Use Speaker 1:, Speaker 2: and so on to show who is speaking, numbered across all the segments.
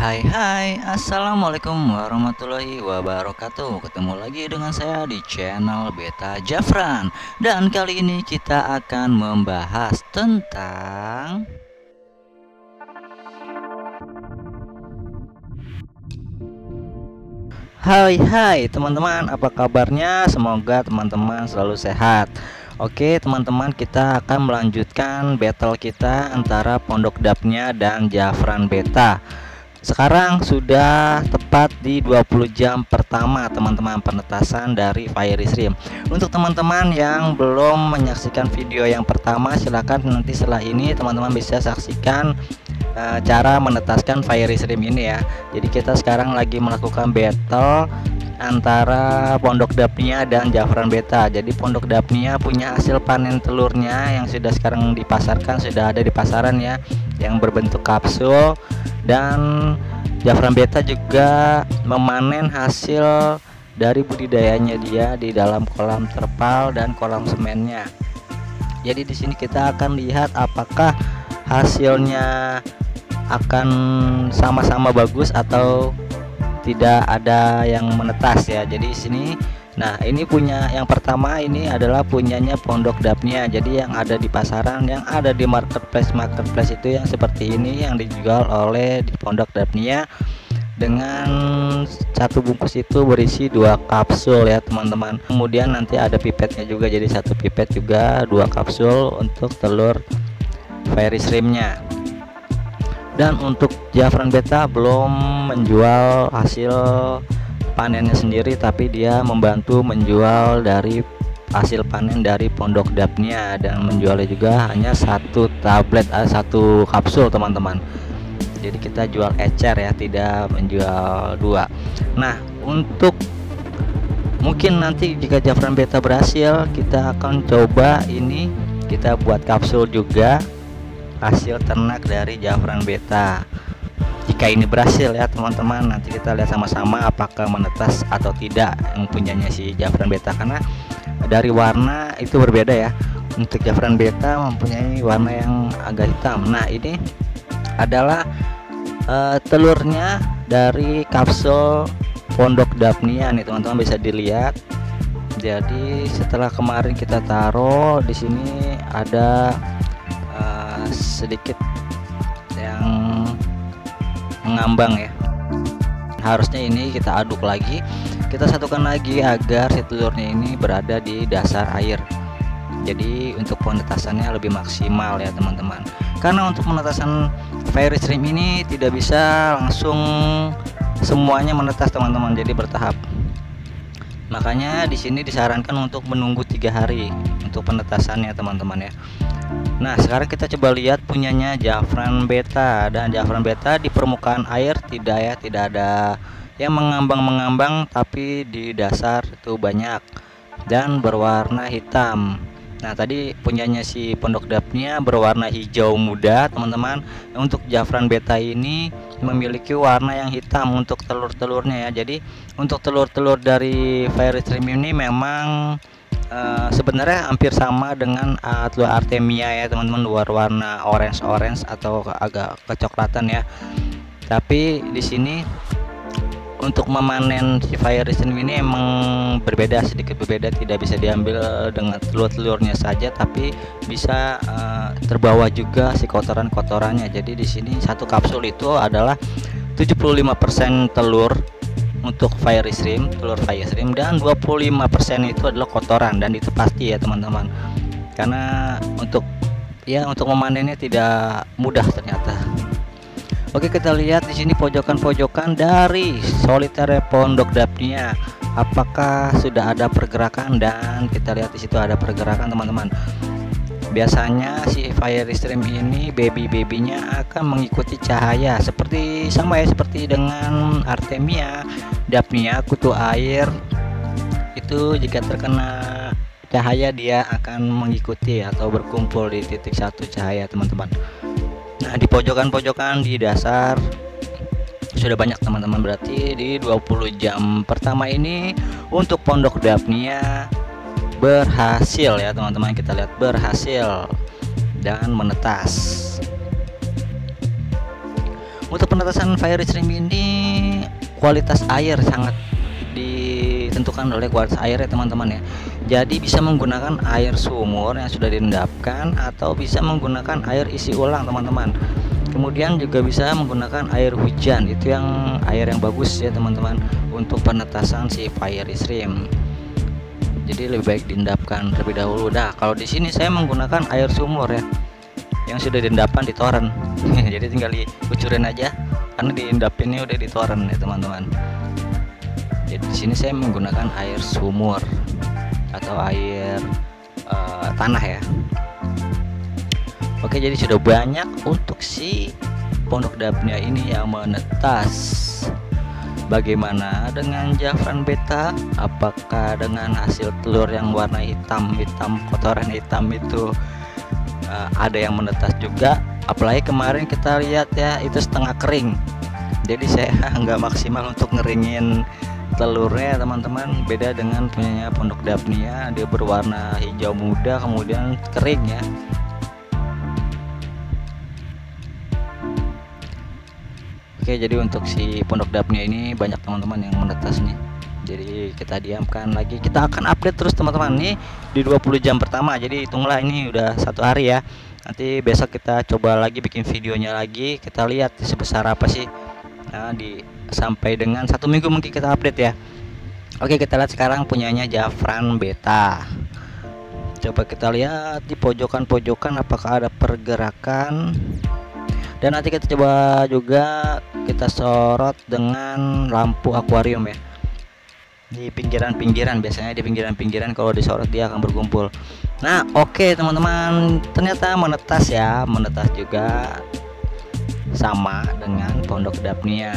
Speaker 1: Hai, assalamualaikum warahmatullahi wabarakatuh. Ketemu lagi dengan saya di channel Beta Jafran. Dan kali ini kita akan membahas tentang Hai teman-teman, apa kabarnya? Semoga teman-teman selalu sehat. Oke teman-teman, kita akan melanjutkan battle kita antara Pondok Dapnya dan Jafran Beta. Sekarang sudah tepat di 20 jam pertama teman-teman penetasan dari Fiery Stream. Untuk teman-teman yang belum menyaksikan video yang pertama, silahkan nanti setelah ini teman-teman bisa saksikan cara menetaskan Fiery Stream ini ya. Jadi kita sekarang lagi melakukan battle antara Pondok Dapnia dan Jafran Beta. Jadi Pondok Dapnia punya hasil panen telurnya yang sudah sekarang dipasarkan, sudah ada di pasaran ya, yang berbentuk kapsul. Dan Jafran Beta juga memanen hasil dari budidayanya dia di dalam kolam terpal dan kolam semennya. Jadi di sini kita akan lihat apakah hasilnya akan sama-sama bagus atau tidak ada yang menetas ya. Jadi di sini, nah ini punya yang pertama, ini adalah punyanya Pondok Dapnia. Jadi yang ada di pasaran, yang ada di marketplace itu yang seperti ini, yang dijual oleh di Pondok Dapnia, dengan satu bungkus itu berisi 2 kapsul ya teman-teman. Kemudian nanti ada pipetnya juga, jadi satu pipet juga 2 kapsul untuk telur Fiery Streamnya. Dan untuk Jafran Beta belum menjual hasil panennya sendiri, tapi dia membantu menjual dari hasil panen dari Pondok Dapnia, dan menjualnya juga hanya satu tablet, satu kapsul teman-teman. Jadi kita jual ecer ya, tidak menjual 2. Nah, untuk mungkin nanti jika Jafran Beta berhasil, kita akan coba ini, kita buat kapsul juga hasil ternak dari Jafran Beta. Jika ini berhasil ya teman-teman, nanti kita lihat sama-sama apakah menetas atau tidak yang punyanya si Jafran Beta, karena dari warna itu berbeda ya. Untuk Jafran Beta mempunyai warna yang agak hitam. Nah, ini adalah telurnya dari kapsul Pondok Dapnia nih teman-teman, bisa dilihat. Jadi setelah kemarin kita taruh di sini ada sedikit yang mengambang ya. Harusnya ini kita aduk lagi, kita satukan lagi agar si telurnya ini berada di dasar air. Jadi untuk penetasannya lebih maksimal ya teman-teman, karena untuk penetasan Fiery Stream ini tidak bisa langsung semuanya menetas teman-teman, jadi bertahap. Makanya di sini disarankan untuk menunggu 3 hari untuk penetasannya teman-teman ya. Nah, sekarang kita coba lihat punyanya Jafran Beta. Dan Jafran Beta di permukaan air tidak ada yang mengambang-mengambang, tapi di dasar itu banyak dan berwarna hitam. Nah, tadi punyanya si Pondok Dapnia berwarna hijau muda teman-teman. Untuk Jafran Beta ini memiliki warna yang hitam untuk telur-telurnya ya. Jadi untuk telur-telur dari Fiery Stream ini memang sebenarnya hampir sama dengan telur Artemia ya teman-teman, warna orange atau agak kecoklatan ya. Tapi di sini untuk memanen si Fiery Stream ini emang berbeda, sedikit berbeda, tidak bisa diambil dengan telur-telurnya saja, tapi bisa terbawa juga si kotoran-kotorannya. Jadi di sini satu kapsul itu adalah 75% telur untuk Fiery Stream, telur Fiery Stream, dan 25% itu adalah kotoran, dan itu pasti ya teman-teman, karena untuk memanennya tidak mudah ternyata. Oke, kita lihat di sini pojokan-pojokan dari solitaire Pondok Dapnia, apakah sudah ada pergerakan. Dan kita lihat di situ ada pergerakan teman-teman. Biasanya si Fiery Stream ini baby-babynya akan mengikuti cahaya, seperti sama ya seperti dengan Artemia, Dapnia, kutu air. Itu jika terkena cahaya dia akan mengikuti atau berkumpul di titik satu cahaya teman-teman. Nah, di pojokan-pojokan di dasar sudah banyak teman-teman. Berarti di 20 jam pertama ini untuk Pondok Dapnia berhasil ya teman-teman. Kita lihat berhasil dan menetas. Untuk penetasan fire stream ini kualitas air sangat ditentukan oleh kualitas air ya teman-teman ya. Jadi bisa menggunakan air sumur yang sudah diendapkan atau bisa menggunakan air isi ulang teman-teman. Kemudian juga bisa menggunakan air hujan, itu yang air yang bagus ya teman-teman untuk penetasan si fire stream. Jadi lebih baik diendapkan terlebih dahulu. Nah, kalau di sini saya menggunakan air sumur ya, yang sudah diendapkan di toren. Jadi tinggal dikucurin aja, karena diendapinnya udah di toren ya teman-teman. Jadi di sini saya menggunakan air sumur atau air tanah ya. Oke, jadi sudah banyak untuk si pondok dapnia ini yang menetas. Bagaimana dengan Jafran beta? Apakah dengan hasil telur yang warna hitam, kotoran hitam itu ada yang menetas juga? Apalagi kemarin kita lihat ya, itu setengah kering. Jadi saya nggak maksimal untuk ngeringin telurnya teman-teman. Beda dengan punyanya pondok dapnia, dia berwarna hijau muda kemudian kering ya. Oke, jadi untuk si pondok dapnia ini banyak teman-teman yang menetas nih. Jadi kita diamkan lagi, kita akan update terus teman-teman nih di 20 jam pertama. Jadi hitunglah ini udah 1 hari ya. Nanti besok kita coba lagi bikin videonya lagi, kita lihat sebesar apa sih. Nah, sampai dengan 1 minggu mungkin kita update ya. Oke, kita lihat sekarang punyanya Jafran beta. Coba kita lihat di pojokan-pojokan apakah ada pergerakan. Dan nanti kita coba juga kita sorot dengan lampu akuarium ya, di pinggiran-pinggiran. Biasanya di pinggiran-pinggiran kalau disorot dia akan berkumpul. Nah, oke teman-teman, ternyata menetas ya, menetas juga sama dengan pondok dapnia.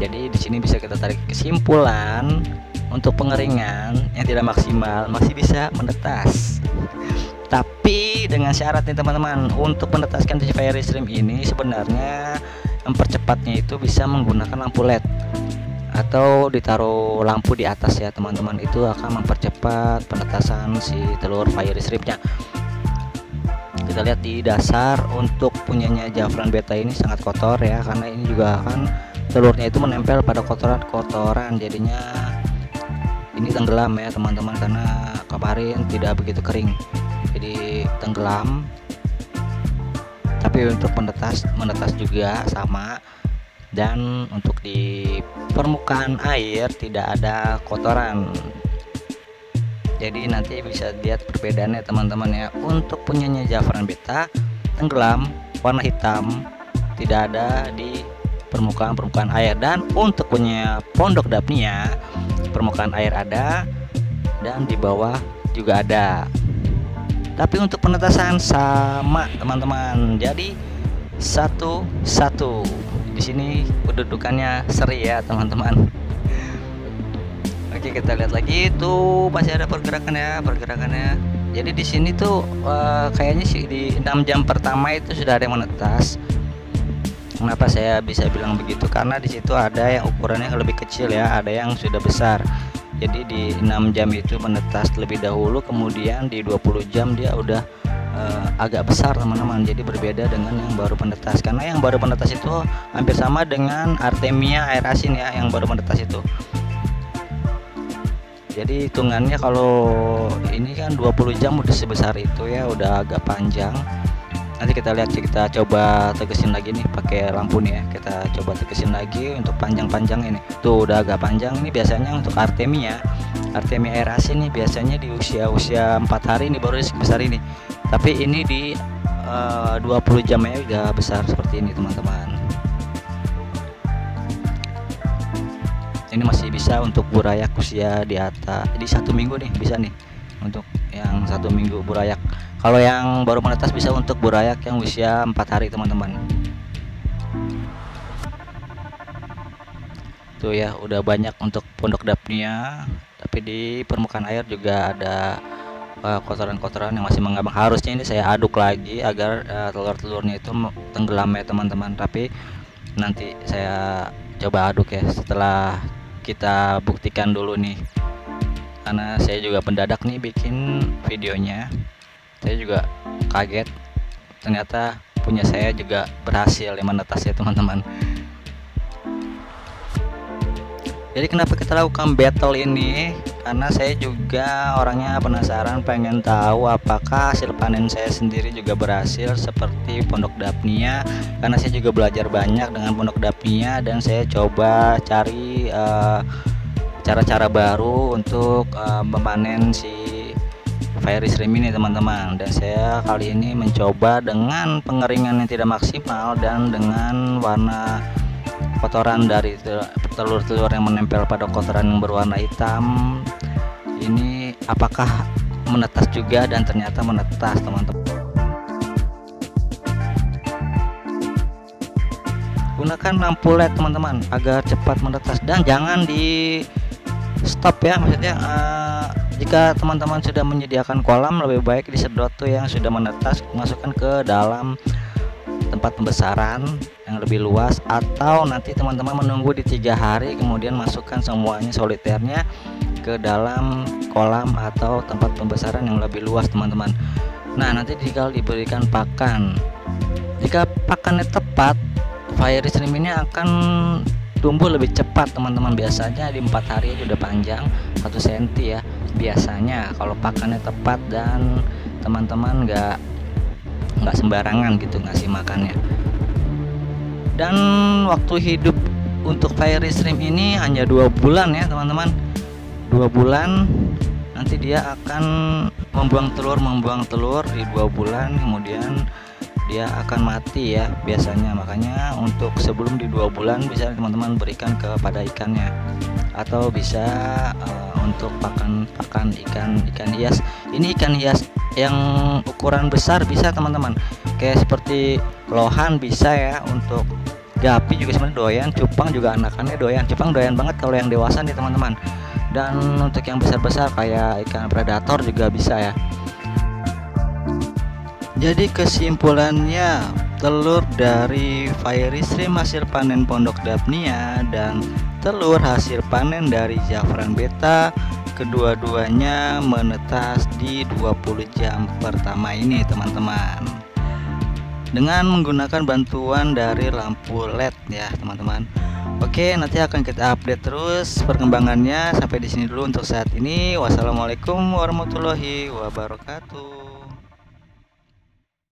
Speaker 1: Jadi di sini bisa kita tarik kesimpulan untuk pengeringan yang tidak maksimal masih bisa menetas. Tapi dengan syarat nih teman-teman, untuk menetaskan si fire stream ini sebenarnya mempercepatnya itu bisa menggunakan lampu LED atau ditaruh lampu di atas ya teman-teman. Itu akan mempercepat penetasan si telur fire streamnya. Kita lihat di dasar untuk punyanya Jafran beta ini sangat kotor ya, karena ini juga akan telurnya itu menempel pada kotoran-kotoran, jadinya ini tenggelam ya teman-teman, karena kemarin tidak begitu kering jadi tenggelam. Tapi untuk menetas juga sama, dan untuk di permukaan air tidak ada kotoran. Jadi nanti bisa lihat perbedaannya teman-teman ya. Untuk punyanya Jafran beta tenggelam warna hitam, tidak ada di permukaan air. Dan untuk punya pondok dapnia permukaan air ada dan di bawah juga ada. Tapi untuk penetasan sama teman-teman, jadi satu di sini kedudukannya seri ya teman-teman. Oke, kita lihat lagi tuh masih ada pergerakannya. Jadi di sini tuh kayaknya sih di 6 jam pertama itu sudah ada yang menetas. Kenapa saya bisa bilang begitu? Karena di situ ada yang ukurannya lebih kecil ya, ada yang sudah besar. Jadi di 6 jam itu menetas terlebih dahulu, kemudian di 20 jam dia udah agak besar teman-teman. Jadi berbeda dengan yang baru menetas, karena yang baru menetas itu hampir sama dengan Artemia air asin ya, yang baru menetas itu. Jadi hitungannya kalau ini kan 20 jam udah sebesar itu ya, udah agak panjang. Nanti kita lihat, kita coba tegesin lagi nih pakai lampu nih ya. Kita coba tegesin lagi untuk panjang-panjang ini. Tuh udah agak panjang. Ini biasanya untuk Artemia air asin nih biasanya di usia 4 hari ini baru sebesar ini. Tapi ini di 20 jamnya udah besar seperti ini teman-teman. Ini masih bisa untuk burayak usia di atas, di 1 minggu nih bisa nih untuk yang 1 minggu burayak. Kalau yang baru menetas bisa untuk burayak yang usia 4 hari teman-teman. Tuh ya, udah banyak untuk pondok dapnia. Tapi di permukaan air juga ada kotoran-kotoran yang masih mengambang. Harusnya ini saya aduk lagi agar telur-telurnya itu tenggelam ya teman-teman. Tapi nanti saya coba aduk ya setelah kita buktikan dulu nih, karena saya juga pendadak nih bikin videonya. Saya juga kaget ternyata punya saya juga berhasil ya menetas ya teman-teman. Jadi kenapa kita lakukan battle ini? Karena saya juga orangnya penasaran, pengen tahu apakah hasil panen saya sendiri juga berhasil seperti Pondok Daphnia. Karena saya juga belajar banyak dengan Pondok Daphnia dan saya coba cari cara-cara baru untuk memanen si fairy shrimp ini teman-teman. Dan saya kali ini mencoba dengan pengeringan yang tidak maksimal dan dengan warna kotoran dari telur-telur yang menempel pada kotoran yang berwarna hitam ini apakah menetas juga, dan ternyata menetas teman-teman. Gunakan lampu LED teman-teman agar cepat menetas, dan jangan di stop ya, maksudnya jika teman-teman sudah menyediakan kolam lebih baik disedot tuh yang sudah menetas, masukkan ke dalam tempat pembesaran yang lebih luas, atau nanti teman-teman menunggu di 3 hari kemudian masukkan semuanya soliternya ke dalam kolam atau tempat pembesaran yang lebih luas teman-teman. Nah nanti jika diberikan pakan, jika pakannya tepat, fairy shrimp ini akan tumbuh lebih cepat teman-teman. Biasanya di 4 hari sudah panjang 1 cm ya biasanya kalau pakannya tepat dan teman-teman nggak sembarangan gitu ngasih makannya. Dan waktu hidup untuk fairy shrimp ini hanya 2 bulan ya teman-teman, 2 bulan nanti dia akan membuang telur di 2 bulan kemudian dia akan mati ya biasanya. Makanya untuk sebelum di 2 bulan bisa teman-teman berikan kepada ikannya, atau bisa untuk pakan ikan hias. Ini ikan hias yang ukuran besar bisa teman-teman, kayak seperti lohan bisa ya. Untuk gapi juga sebenarnya doyan, cupang juga anakannya doyan. Cupang doyan banget kalau yang dewasa nih teman-teman. Dan untuk yang besar-besar kayak ikan predator juga bisa ya. Jadi kesimpulannya, telur dari fairy shrimp hasil panen Pondok Daphnia dan telur hasil panen dari Jaffran Beta, kedua-duanya menetas di 20 jam pertama ini teman-teman, dengan menggunakan bantuan dari lampu LED ya teman-teman. Oke, nanti akan kita update terus perkembangannya. Sampai di sini dulu untuk saat ini. Wassalamualaikum warahmatullahi wabarakatuh.